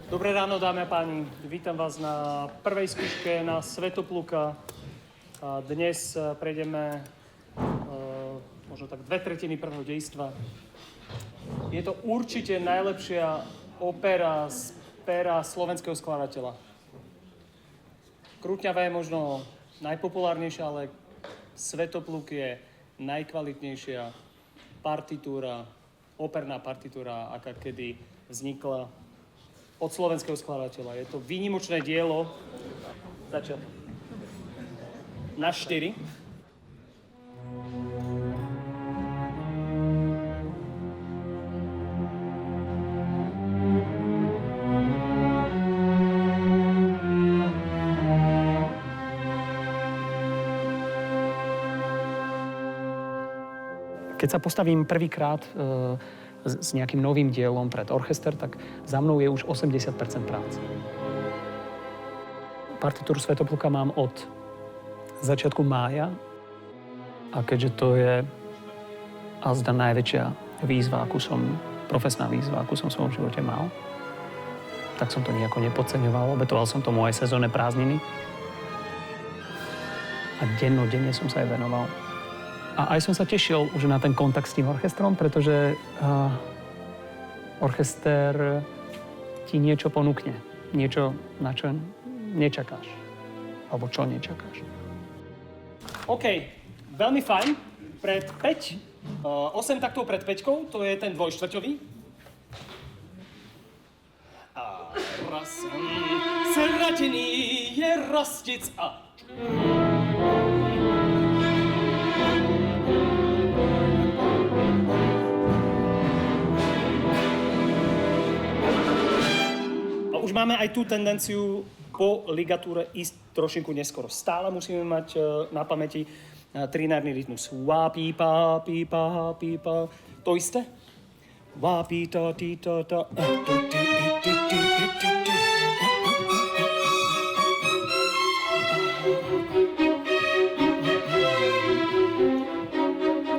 Dobré ráno, dámy a páni. Vítam vás na prvej skúške na Svätopluka. Dnes prejdeme možno tak 2/3 prvého dejstva. Je to určite najlepšia opera z pera slovenského skladateľa. Krúťava je možno najpopulárnejšia, ale Svätopluk je najkvalitnejšia partitúra, operná partitúra, aká kedy vznikla od slovenského skladateľa. Je to výnimočné dielo. Začal. Na 4. Keď sa postavím prvýkrát s nejakým novým dielom pred orchester, tak za mnou je už 80% práce. Partitúru Svätopluka mám od začiatku mája a keďže to je azda najväčšia výzva, profesná výzva, akú som v svojom živote mal, tak som to nejako nepodceňoval. Obetoval som tomu aj sezónne prázdniny a dennodenne som sa aj venoval. A aj som sa tešil už na ten kontakt s tým orchestrom, pretože orchester ti niečo ponúkne. Niečo, na čo nečakáš. Alebo čo nečakáš. OK, veľmi fajn. Pred 8 taktov pred 5, to je ten dvojštvrťový. A raz sratený je rastic a... Už máme aj tú tendenciu po ligatúre ísť trošinku neskoro. Stále musíme mať na pamäti trinárny rytmus. Wá, pípa, pípa, pípa. To isté? Wá, píta, títa, ta.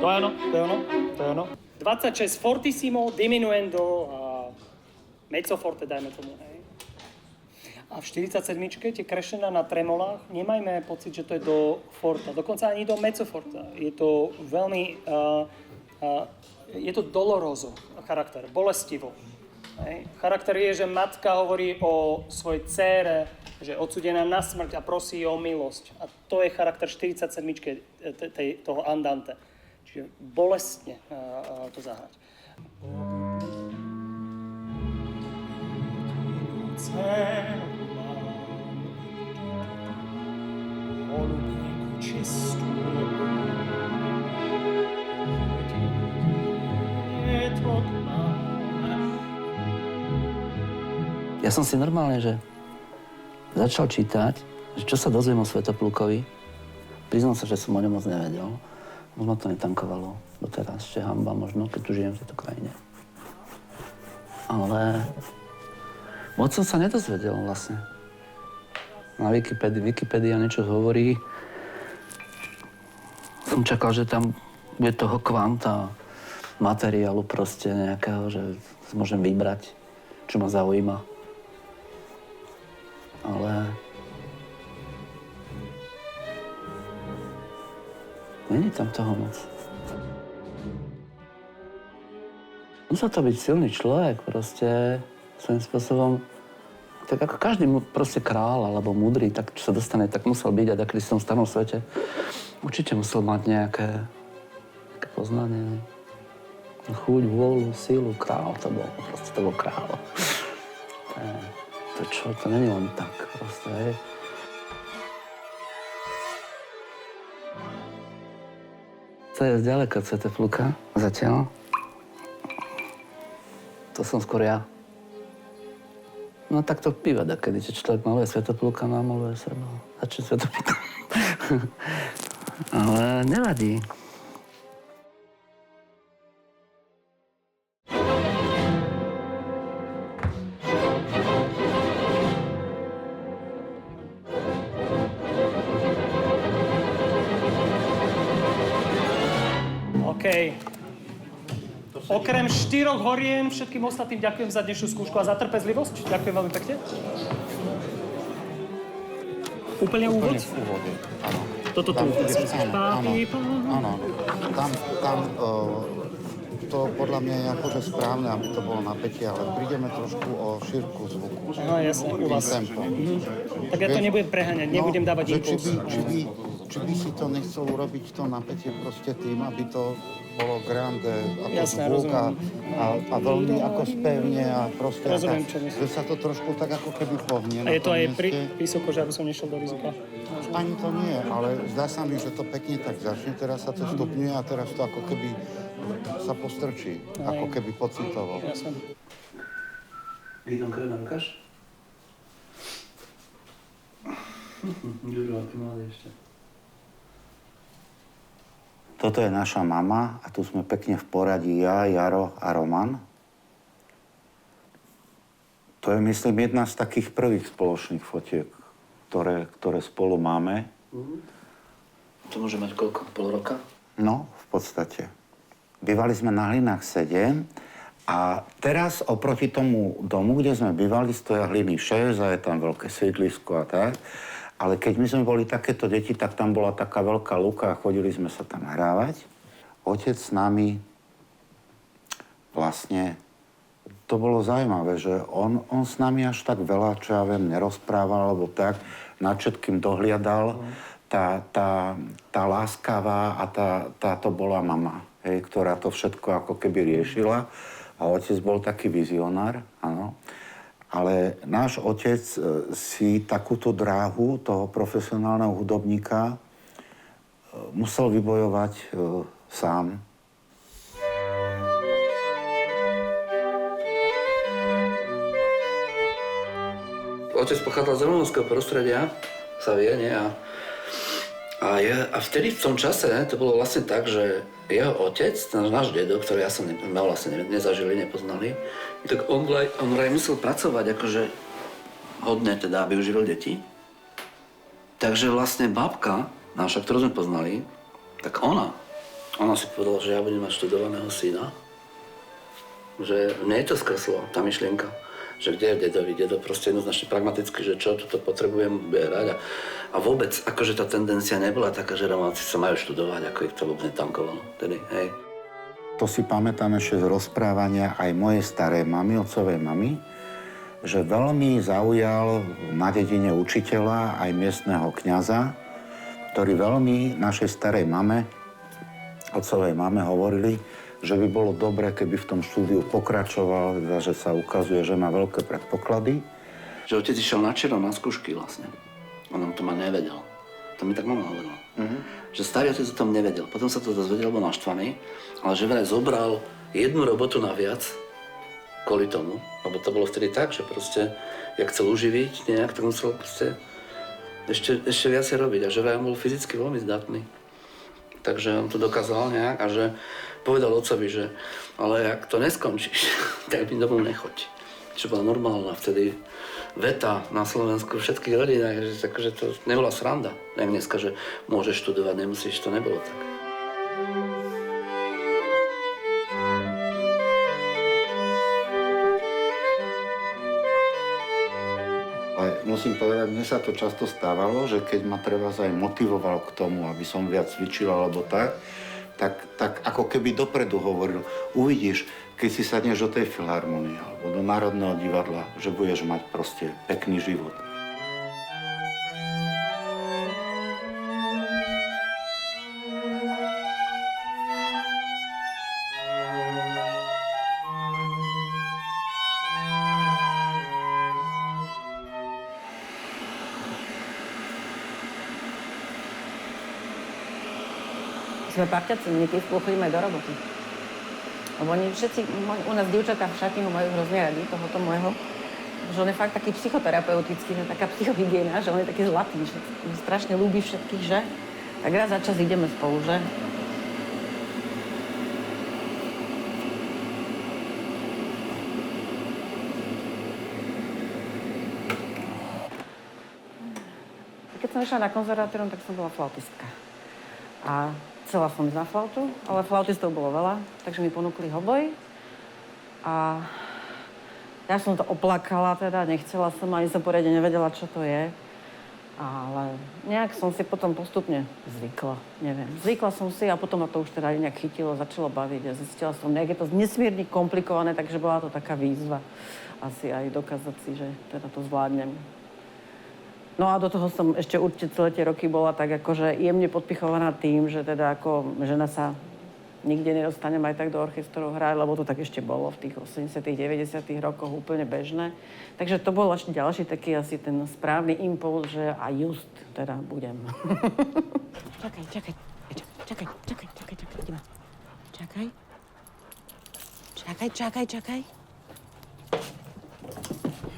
To je ono, to je ono, to je ono. 26 fortissimo, diminuendo a mezzo forte, dajme tomu, hej. A v 47-čke tie krešená na tremolách, nemajme pocit, že to je do forta, dokonca ani do mezzoforta. Je to veľmi, je to doloroso charakter, bolestivo. Hej. Charakter je, že matka hovorí o svojej dcére, že je odsúdená na smrť a prosí o milosť. A to je charakter 47-čke toho andante. Čiže bolestne to zahrať. Ja som si normálne, že začal čítať, že čo sa dozviem o Svätoplukovi. Priznal sa, že som o ňom moc nevedel. Možno to netankovalo doteraz, ešte hanba možno, keď tu žijem v tejto krajine. Ale moc som sa nedozvedel vlastne. Na Wikipedia niečo hovorí. Som čakal, že tam bude toho kvanta materiálu proste nejakého, že si môžem vybrať, čo ma zaujíma. Ale není tam toho moc. Musel to byť silný človek proste, svojím spôsobom. Tak ako každý proste král alebo múdry, tak čo sa dostane, tak musel byť aj taký v tom starom svete. Určite musel mať nejaké poznanie, chuť, vôľu, sílu, král to bol, proste to bol král. To není len tak proste, hej. To je zďaleka svetopluka zatiaľ. To som skôr ja. No tak to býva dakedy, že človek maluje svetopluka, no a maluje seba. Začne svetopluka. Ale nevadí. OK. Okrem 4 horien všetkým ostatným ďakujem za dnešnú skúšku a za trpezlivosť. Ďakujem veľmi pekne. Úplne úvod? Úplne v úvode, áno. Toto tu. Áno. Tam to podľa mňa je akože správne, aby to bolo napätie, ale prídeme trošku o šírku zvuku. Aha, jasne, u vás. Tempo. Tak ja to nebudem preháňať, nebudem dávať impuls. Či by si to nechcel urobiť to napätie proste tým, aby to bolo grande, ako Jasné, zvuk rozumiem. a veľmi ako spevne a proste Rozumiem, tak, čo myslíš. že sa to trošku tak ako keby pohne. A je to aj mieste. vysoko, že aby som nešiel do rizika. Ani to nie, ale zdá sa mi, že to pekne tak začne, teraz sa to stupňuje a teraz to ako keby sa postrčí, ako keby pocitovo. Jasne. Vidím krv na rukáš? Ďuro, aký malý ešte. Toto je naša mama a tu sme pekne v poradí ja, Jaro a Roman. To je, myslím, jedna z takých prvých spoločných fotiek, ktoré spolu máme. To môže mať koľko? Pol roka? No, v podstate. Bývali sme na Hlinách 7 a teraz oproti tomu domu, kde sme bývali, stoja Hliny 6 a je tam veľké sídlisko a tak. Ale keď my sme boli takéto deti, tak tam bola taká veľká luka a chodili sme sa tam hrávať. Otec s nami vlastne, to bolo zaujímavé, že on s nami až tak veľa, čo ja viem, nerozprával, alebo tak, nad všetkým dohliadal. Tá láskavá a tá to bola mama, hej, ktorá to všetko ako keby riešila. A otec bol taký vizionár, áno. Ale náš otec si takúto dráhu toho profesionálneho hudobníka musel vybojovať sám. Otec pochádzal z románského prostredia, sa vie, nie? A vtedy v tom čase to bolo vlastne tak, že jeho otec, náš dedo, ktorý ja som vlastne nezažili, nepoznali, tak on vraj musel pracovať akože hodne teda, aby uživil deti. Takže vlastne babka naša, ktorú sme poznali, tak ona si povedala, že ja budem mať študovaného syna. Že mne to skreslo, tá myšlienka. Že kde je dedovi, dedo proste jednoznačne pragmaticky, že čo toto potrebujem berať. A vôbec, akože tá tendencia nebola taká, že Romáci sa majú študovať, ako ich to vôbec netankovalo tedy, hej. To si pamätám ešte z rozprávania aj mojej starej mamy, otcovej mamy, že veľmi zaujal na dedine učiteľa aj miestneho kňaza, ktorí veľmi našej starej mame, otcovej mame hovorili, že by bolo dobré, keby v tom štúdiu pokračoval, že sa ukazuje, že má veľké predpoklady. Že otec išiel na čero na skúšky vlastne. On to ma nevedel. To mi tak mama hovorila. Že starý otec o tom nevedel. Potom sa to dozvedel, bol naštvaný, ale že vraj zobral jednu robotu naviac kvôli tomu. Lebo to bolo vtedy tak, že proste, jak chcel uživiť nejak, tak musel proste ešte viacej robiť. A že vraj on bol fyzicky veľmi zdatný. Takže on to dokázal nejak a že povedal otcovi, že ale ak to neskončíš, tak mi domov nechoď. Čo bola normálna vtedy veta na Slovensku v všetkých rodinách, že takže to nebola sranda. Jak dneska, že môžeš študovať, nemusíš, to nebolo tak. Ale musím povedať, mne sa to často stávalo, že keď ma treba aj motivoval k tomu, aby som viac cvičil alebo tak ako keby dopredu hovoril, uvidíš, keď si sadneš do tej filharmonie alebo do Národného divadla, že budeš mať proste pekný život. Sme parťaci, my niekedy spolu chodíme aj do roboty. Lebo oni všetci, u nás dievčatá v šatinu majú hrozne radi tohoto môjho. Že on je fakt taký psychoterapeutický, že taká psychohygiena, že on je taký zlatý, že strašne ľúbi všetkých, že? Tak raz za čas ideme spolu, že? Keď som išla na konzervatórium, tak som bola flautistka. A chcela som ísť na flautu, ale flautistov bolo veľa, takže mi ponúkli hoboj. A ja som to oplakala teda, nechcela som, ani som poriadne nevedela, čo to je. Ale nejak som si potom postupne zvykla, neviem. Zvykla som si a potom ma to už teda nejak chytilo, začalo baviť a zistila som, nejak je to nesmierne komplikované, takže bola to taká výzva asi aj dokázať si, že teda to zvládnem. No a do toho som ešte určite celé tie roky bola tak akože jemne podpichovaná tým, že teda ako žena sa nikde nedostanem aj tak do orchestrov hrať, lebo to tak ešte bolo v tých 80 90 rokoch úplne bežné. Takže to bol ešte ďalší taký asi ten správny impuls, že a just teda budem. Čakaj, ideme. Čakaj.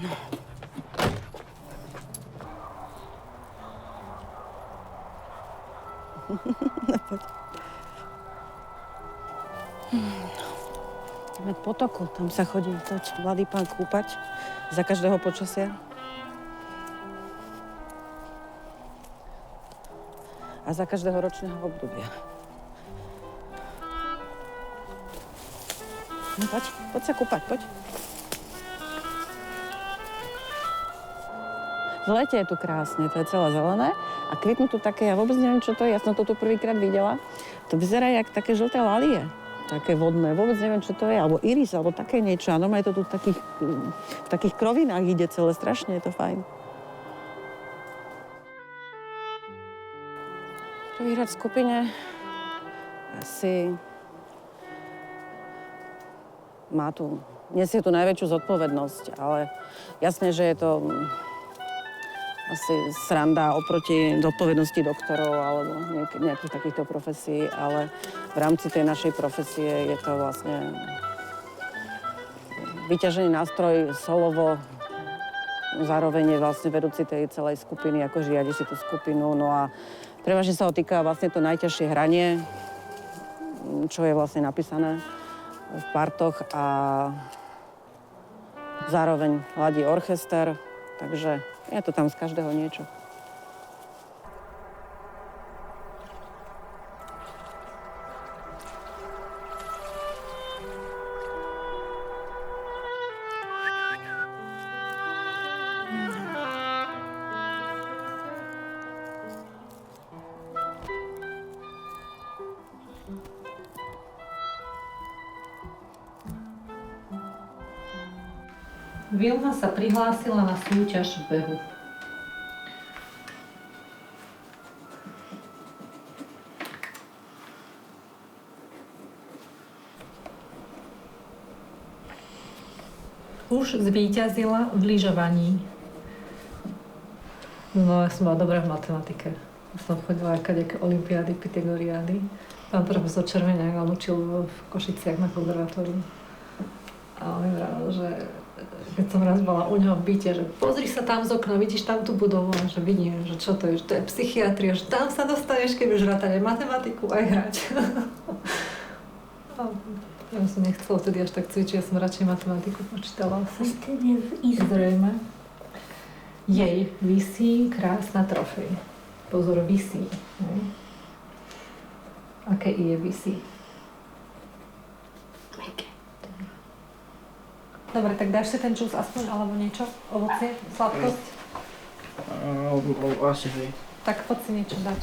No. Ideme k potoku, tam sa chodí mladý pán kúpať za každého počasia. A za každého ročného obdobia. No poď sa kúpať, poď. V lete je tu krásne, to je celé zelené a kvitnú tu také, ja vôbec neviem, čo to je, ja som to tu prvýkrát videla. To vyzerá jak také žlté lalie, také vodné, vôbec neviem, čo to je, alebo iris, alebo také niečo. A normálne to tu v takých krovinách ide celé, strašne je to fajn. Prvý hrať v skupine asi nesie tu najväčšiu zodpovednosť, ale jasne, že je to asi sranda oproti zodpovednosti doktorov alebo nejakých takýchto profesí, ale v rámci tej našej profesie je to vlastne vyťažený nástroj solovo, zároveň je vlastne vedúci tej celej skupiny, ako riadi si tú skupinu. No a prevažne sa ho týka vlastne to najťažšie hranie, čo je vlastne napísané v partoch a zároveň ladí orchester, takže je to tam z každého niečo. Vilma sa prihlásila na súťaž v behu. Už zvíťazila v lyžovaní. No, ja som bola dobrá v matematike. Som chodila aj kadejaké olympiády, pythagoriády. Pán profesor Červeniak vám učil v Košiciach na konzervatóriu. A on mi vravel, že keď som raz bola u neho v byte, že pozri sa tam z okna, vidíš tam tú budovu, že vidím, že čo to je, že to je psychiatria, že tam sa dostaneš, keď už rátať aj matematiku, aj hrať. Ja som nechcela vtedy až tak cvičiť, ja som radšej matematiku počítala. Zrejme. Jej visí krásna trofej. Pozor, visí. Aké je visí? Dobre, tak dáš si ten čus aspoň, alebo niečo? Ovocie? Sladkosť? Asi hej. Tak poď si niečo dať.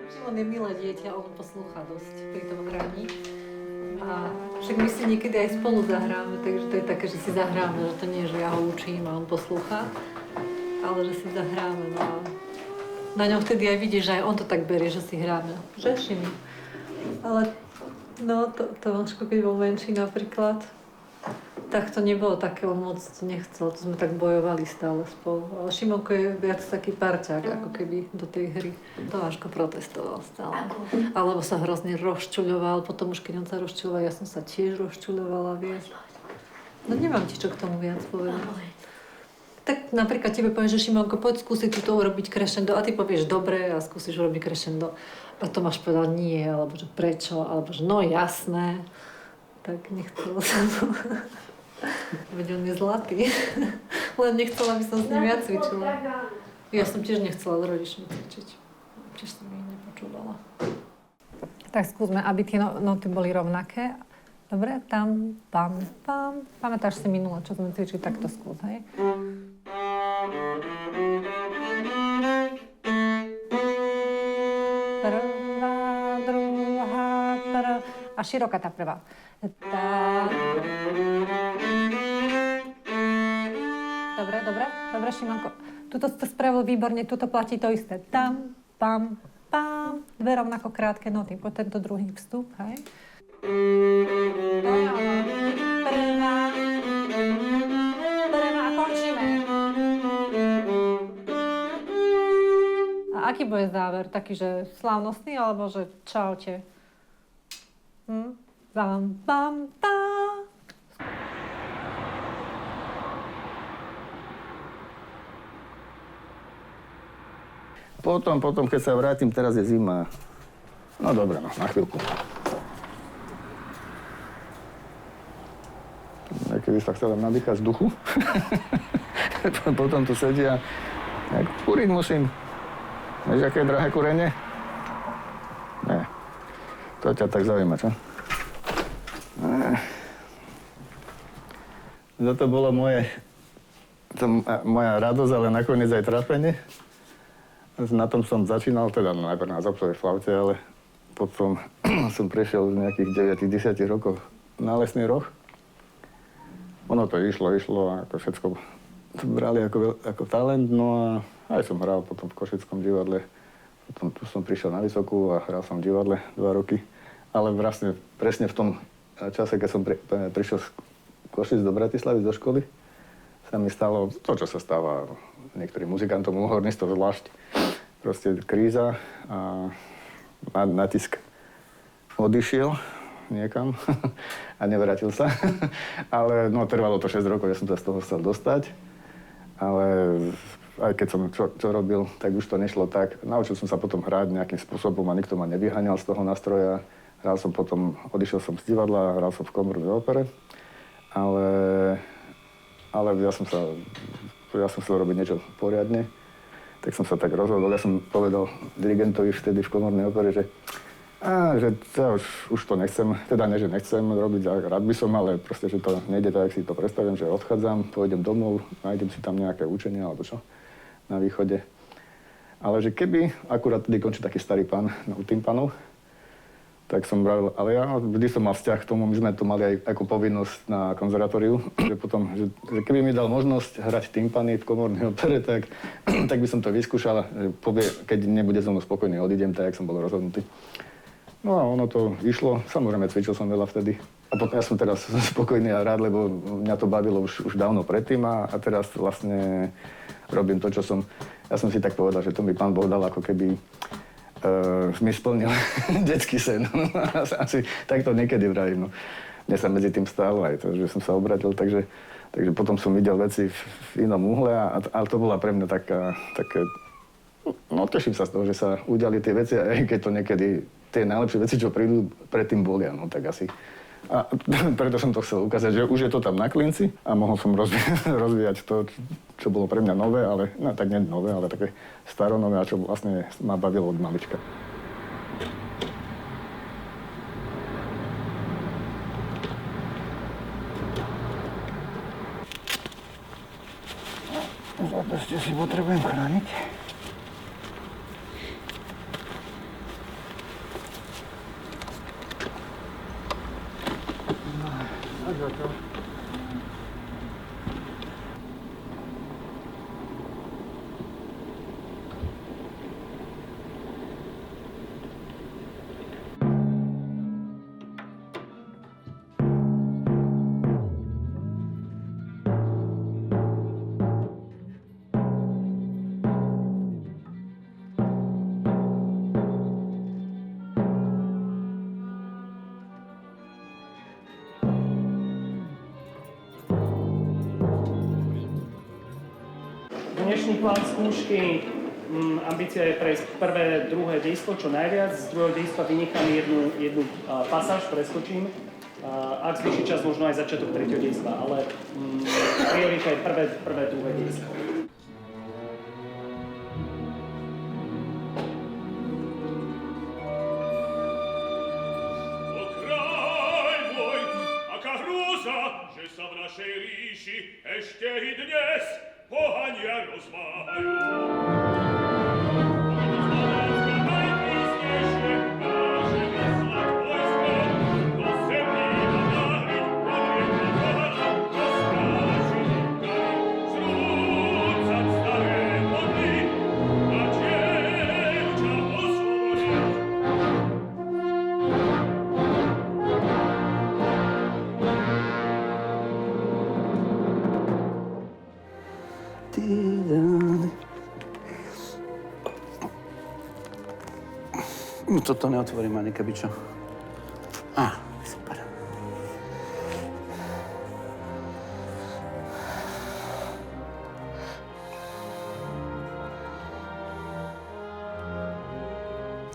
Šimon je milé dieťa, on poslúcha dosť pri tom hraní. A však my si niekedy aj spolu zahráme, takže to je také, že si zahráme, že to nie je, že ja ho učím a on poslúcha, ale že si zahráme. No. Na ňom vtedy aj vidíš, že aj on to tak berie, že si hráme. Že Šimi? Ale no, to Vaško, keď bol menší napríklad, tak to nebolo také, on moc nechcel, to sme tak bojovali stále spolu. Ale Šimonko je viac taký parťák, ako keby do tej hry. Tomáško protestoval stále. Alebo sa hrozne rozčuľoval, potom už keď on sa rozčuľoval, ja som sa tiež rozčuľovala, vieš. No nemám ti čo k tomu viac povedať. Tak napríklad tebe poviem, že Šimonko, poď skúsiť túto urobiť crescendo a ty povieš dobre a skúsiš urobiť crescendo. A Tomáš povedal nie, alebo že prečo, alebo že no jasné. Tak nechcela som to. Veď on je zlatý. Len nechcela, aby som s ním viac cvičila. Ja som tiež nechcela s rodičmi cvičiť. Tiež som ich nepočúvala. Tak skúsme, aby tie noty boli rovnaké. Dobre, tam, pam, pam. Pamätáš si minule, čo sme cvičili, tak to skús, hej? Prvá, druhá, a široká tá prvá. Dobre, Šimonko. Tuto to spravil výborne, tuto platí to isté. Tam, pam, pam. Dve rovnako krátke noty. Po tento druhý vstup, hej? Prvá, končíme. A aký bude záver? Taký, že slávnostný, alebo že čaute? Bam, bam, bam. Potom, keď sa vrátim, teraz je zima. No dobre, no, na chvíľku. Keby sa chcela nadýchať vzduchu, potom tu sedia. Kúriť musím. Vieš, aké je drahé kúrenie? Nie. To ťa tak zaujíma, čo? Toto bolo moja radosť, ale nakoniec aj trápenie. Na tom som začínal, teda najprv na zobcovej flaute, ale potom som prešiel z nejakých 9-10 rokov na lesný roh. Ono to išlo a ako všetko to brali ako talent, no a aj som hral potom v Košickom divadle. Potom tu som prišiel na Vysokú a hral som v divadle 2 roky. Ale vlastne presne v tom čase, keď som prišiel z Košic do Bratislavy, do školy, sa mi stalo to, čo sa stáva niektorým muzikantom, hornistom zvlášť. Proste kríza a natisk odišiel niekam a nevrátil sa. Ale no, trvalo to 6 rokov, ja som sa z toho chcel dostať. Ale aj keď som čo robil, tak už to nešlo tak. Naučil som sa potom hrať nejakým spôsobom a nikto ma nevyháňal z toho nástroja. Hral som potom, odišiel som z divadla, hral som v komornej opere. Ale ja som chcel robiť niečo poriadne. Tak som sa tak rozhodol. Ja som povedal dirigentovi vtedy v komornej opere, že ja už to nechcem, teda nie, že nechcem robiť, rád by som, ale proste, že to nejde tak, jak si to predstavím, že odchádzam, pôjdem domov, nájdem si tam nejaké učenie alebo čo na východe. Ale že keby, akurát tedy končí taký starý pán u tympanov, tak som bral, ale ja vždy som mal vzťah k tomu, my sme to mali aj ako povinnosť na konzervatóriu, že potom, že keby mi dal možnosť hrať tympany v komornej opere, tak by som to vyskúšal, že povie, keď nebude so mnou spokojný, odídem, tak jak som bol rozhodnutý. No a ono to išlo, samozrejme cvičil som veľa vtedy. A potom ja som teraz spokojný a rád, lebo mňa to bavilo už dávno predtým a teraz vlastne robím to, čo som, ja som si tak povedal, že to mi Pán Boh dal ako keby mi splnil detský sen. Asi takto niekedy vravím. No. Mne sa medzi tým stalo aj to, že som sa obratil, takže potom som videl veci v inom uhle ale to bola pre mňa také... No teším sa z toho, že sa udiali tie veci aj keď to niekedy tie najlepšie veci, čo prídu, predtým bolia, no tak asi. A preto som to chcel ukázať, že už je to tam na klinci a mohol som rozvíjať to, čo bolo pre mňa nové, ale no tak nie nové, ale také staronové a čo vlastne ma bavilo od malička. Zápeste si potrebujem chrániť. dnešný chlap skúšky. Ambícia je prejsť prvé, druhé dejstvo čo najviac. Z druhého dejstva vynechám jednu pasáž, preskočím. Ak zvýši čas, možno aj začiatok tretieho dejstva, ale priorita je prvé, druhé dejstvo. Že sa v našej ríši ešte i dnes pohania rozmáhajú. Toto neotvorím ani keby čo. Super.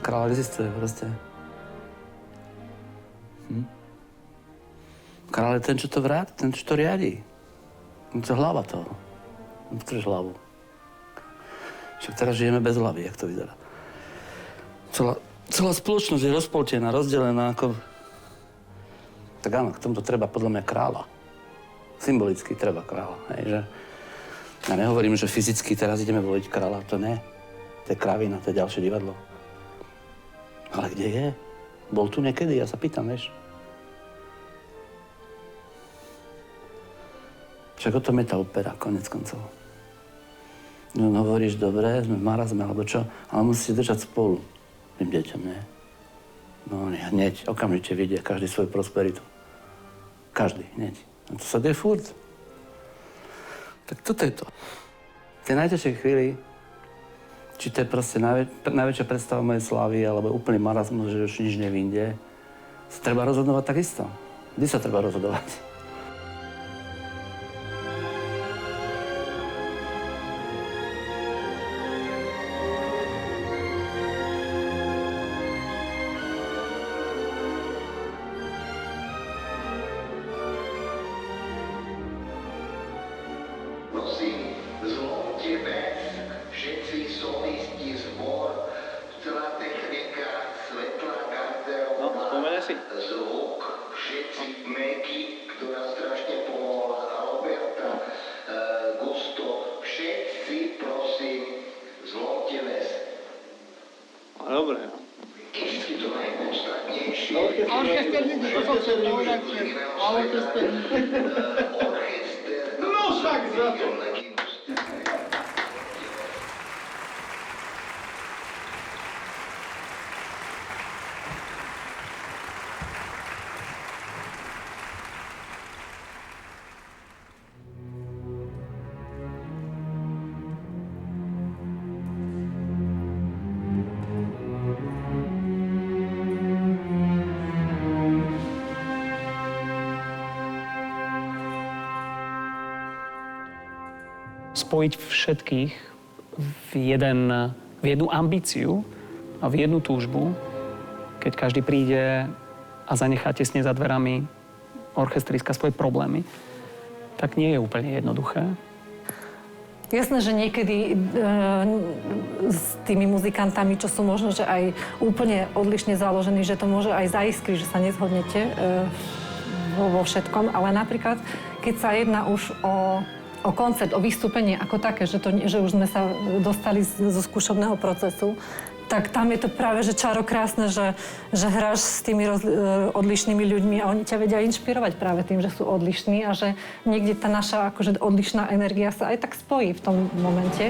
Král existuje proste. Král je ten, čo to vrát, ten, čo to riadi. To je hlava toho. Potrebuješ hlavu. Však teraz žijeme bez hlavy, jak to vyzerá. Celá spoločnosť je rozpoltená, rozdelená ako... Tak áno, k tomuto treba podľa mňa kráľa. Symbolicky treba kráľa, hej, že... Ja nehovorím, že fyzicky teraz ideme voliť kráľa, to nie. To je krávina, to je ďalšie divadlo. Ale kde je? Bol tu niekedy, ja sa pýtam, vieš. Však o tom je tá opera, konec koncov. No hovoríš, dobre, sme v marazme, alebo čo, ale musíte držať spolu. Tým deťom, nie? No oni hneď, okamžite vidia každý svoju prosperitu. Každý, hneď. A to sa deje furt. Tak toto je to. V tej najťažšej chvíli, či to je proste najväčšia predstava mojej slávy, alebo úplný marazmus, že už nič nevinde, sa treba rozhodovať takisto. Kdy sa treba rozhodovať? Zvuk, všetci Meky, ktorá strašne pomohla, Roberta, Gusto, všetci prosím, zlomte mes. Dobre. Ešte to najpodstatnejšie. Orchester nikdy, to som sa povedať, orchester. Orchester. No však za to. Spojiť všetkých v jednu ambíciu a v jednu túžbu, keď každý príde a zanechá tesne za dverami orchestriska svoje problémy, tak nie je úplne jednoduché. Jasné, že niekedy s tými muzikantami, čo sú možno, že aj úplne odlišne založení, že to môže aj zaiskriť, že sa nezhodnete vo všetkom, ale napríklad, keď sa jedná už o koncert, o vystúpenie ako také, že už sme sa dostali zo skúšobného procesu, tak tam je to práve, že čarokrásne, že hráš s tými odlišnými ľuďmi a oni ťa vedia inšpirovať práve tým, že sú odlišní a že niekde tá naša akože odlišná energia sa aj tak spojí v tom momente.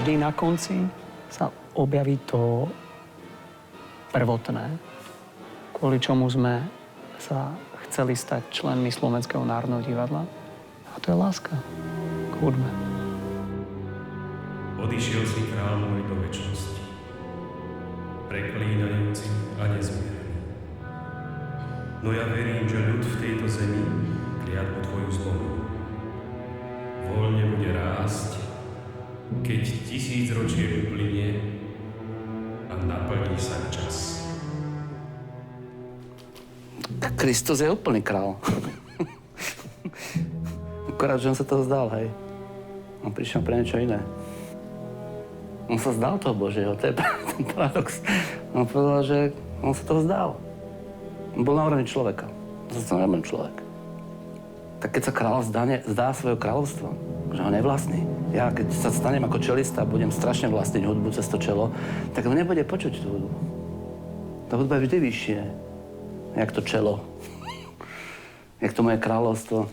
Vždy na konci sa objaví to prvotné, kvôli čomu sme sa chceli stať členmi Slovenského národného divadla. A to je láska k hudbe. Odišiel si kráľ môj do večnosti, preklínajúci a nezmierný. No ja verím, že ľud v tejto zemi kliatbu tvoju zlomí. Voľne bude rásť, keď 1000 ročie uplynie a naplní sa čas. Kristus je úplný král. Akorát, že on sa toho vzdal, hej. On prišiel pre niečo iné. On sa vzdal toho Božieho, to je ten paradox. On povedal, že on sa toho vzdal. On bol na úrovni človeka. Zase nebudem človek. Tak keď sa kráľ zdá svoje kráľovstvo, že ho nevlastní, ja keď sa stanem ako čelista a budem strašne vlastniť hudbu cez to čelo, tak on nebude počuť tú hudbu. Tá hudba je vždy vyššie, jak to čelo, jak to moje kráľovstvo.